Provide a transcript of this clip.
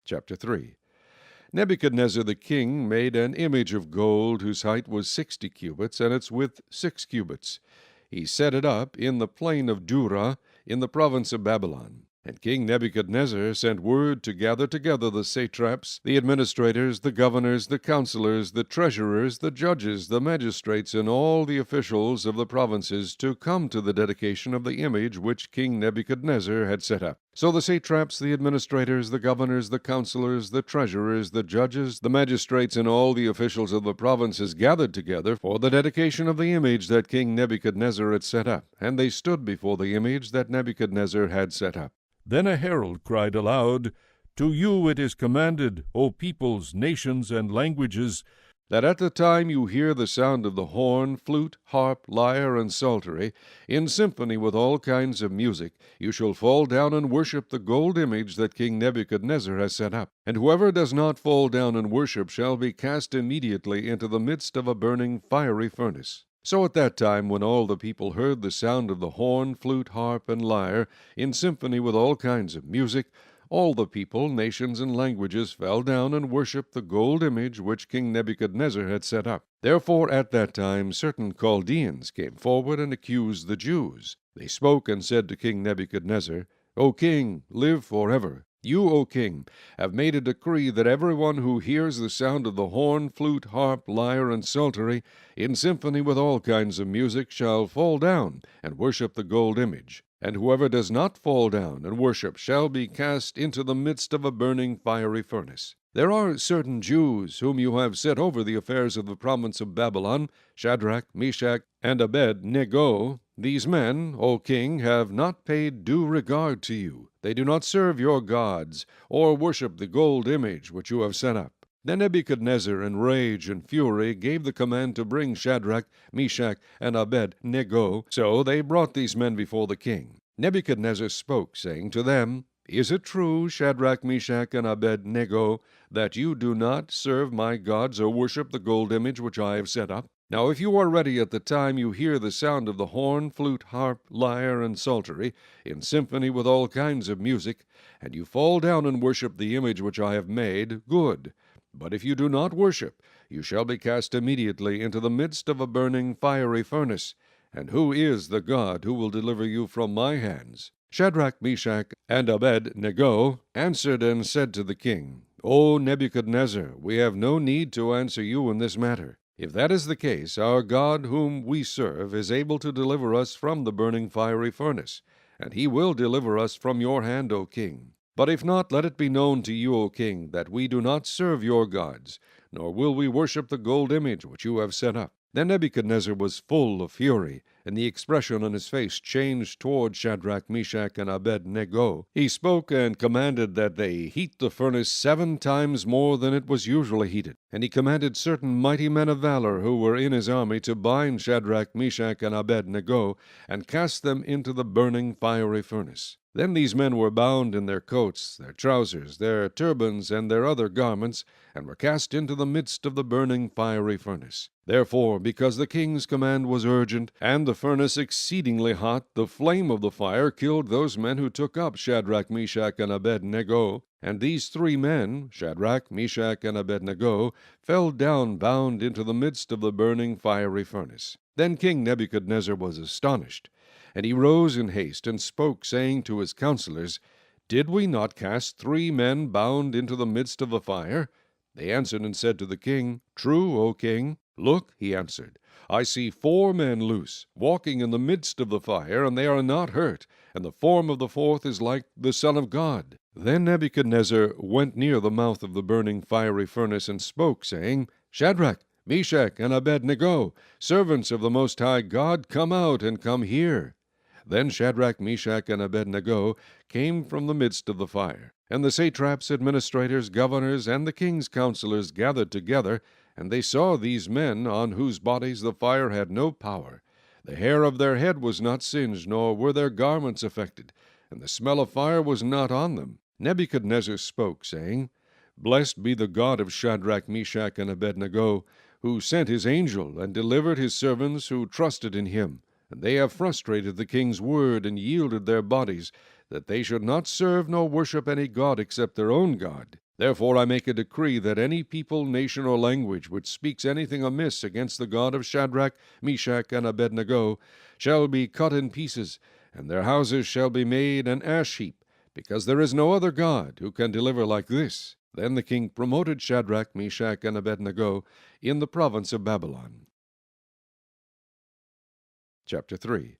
Chapter 3. Nebuchadnezzar the king made an image of gold whose height was 60 cubits, and its width 6 cubits. He set it up in the plain of Dura, in the province of Babylon. And King Nebuchadnezzar sent word to gather together the satraps, the administrators, the governors, the counselors, the treasurers, the judges, the magistrates, and all the officials of the provinces to come to the dedication of the image which King Nebuchadnezzar had set up. So the satraps, the administrators, the governors, the counselors, the treasurers, the judges, the magistrates, and all the officials of the provinces gathered together for the dedication of the image that King Nebuchadnezzar had set up, and they stood before the image that Nebuchadnezzar had set up. Then a herald cried aloud, "To you it is commanded, O peoples, nations, and languages, that at the time you hear the sound of the horn, flute, harp, lyre, and psaltery, in symphony with all kinds of music, you shall fall down and worship the gold image that King Nebuchadnezzar has set up. And whoever does not fall down and worship shall be cast immediately into the midst of a burning fiery furnace." So at that time, when all the people heard the sound of the horn, flute, harp, and lyre, in symphony with all kinds of music, all the people, nations, and languages fell down and worshipped the gold image which King Nebuchadnezzar had set up. Therefore at that time certain Chaldeans came forward and accused the Jews. They spoke and said to King Nebuchadnezzar, "O king, live forever. You, O king, have made a decree that everyone who hears the sound of the horn, flute, harp, lyre, and psaltery, in symphony with all kinds of music, shall fall down and worship the gold image. And whoever does not fall down and worship shall be cast into the midst of a burning fiery furnace. There are certain Jews whom you have set over the affairs of the province of Babylon, Shadrach, Meshach, and Abed-nego. These men, O king, have not paid due regard to you. They do not serve your gods, or worship the gold image which you have set up." Then Nebuchadnezzar, in rage and fury, gave the command to bring Shadrach, Meshach, and Abed-nego. So they brought these men before the king. Nebuchadnezzar spoke, saying to them, "Is it true, Shadrach, Meshach, and Abed-nego, that you do not serve my gods or worship the gold image which I have set up? Now if you are ready at the time you hear the sound of the horn, flute, harp, lyre, and psaltery, in symphony with all kinds of music, and you fall down and worship the image which I have made, good. But if you do not worship, you shall be cast immediately into the midst of a burning fiery furnace. And who is the God who will deliver you from my hands?" Shadrach, Meshach, and Abed-nego answered and said to the king, "O Nebuchadnezzar, we have no need to answer you in this matter. If that is the case, our God whom we serve is able to deliver us from the burning fiery furnace, and he will deliver us from your hand, O king. But if not, let it be known to you, O king, that we do not serve your gods, nor will we worship the gold image which you have set up." Then Nebuchadnezzar was full of fury, and the expression on his face changed toward Shadrach, Meshach, and Abed-nego. He spoke and commanded that they heat the furnace 7 times more than it was usually heated. And he commanded certain mighty men of valor who were in his army to bind Shadrach, Meshach, and Abed-nego, and cast them into the burning fiery furnace. Then these men were bound in their coats, their trousers, their turbans, and their other garments, and were cast into the midst of the burning fiery furnace. Therefore, because the king's command was urgent, and the furnace exceedingly hot, the flame of the fire killed those men who took up Shadrach, Meshach, and Abed-nego. And these 3 men, Shadrach, Meshach, and Abed-nego, fell down bound into the midst of the burning fiery furnace. Then King Nebuchadnezzar was astonished, and he rose in haste and spoke, saying to his counselors, "Did we not cast 3 men bound into the midst of the fire?" They answered and said to the king, "True, O king." "Look," he answered, "I see 4 men loose, walking in the midst of the fire, and they are not hurt, and the form of the 4th is like the Son of God." Then Nebuchadnezzar went near the mouth of the burning fiery furnace and spoke, saying, "Shadrach, Meshach, and Abed-nego, servants of the Most High God, come out and come here." Then Shadrach, Meshach, and Abed-nego came from the midst of the fire. And the satraps, administrators, governors, and the king's counselors gathered together, and they saw these men, on whose bodies the fire had no power. The hair of their head was not singed, nor were their garments affected, and the smell of fire was not on them. Nebuchadnezzar spoke, saying, "Blessed be the God of Shadrach, Meshach, and Abed-nego, who sent his angel and delivered his servants who trusted in him. And they have frustrated the king's word and yielded their bodies, that they should not serve nor worship any god except their own God. Therefore I make a decree that any people, nation, or language which speaks anything amiss against the God of Shadrach, Meshach, and Abednego shall be cut in pieces, and their houses shall be made an ash heap, because there is no other God who can deliver like this. Then the king promoted Shadrach, Meshach, and Abednego in the province of Babylon. Chapter 3.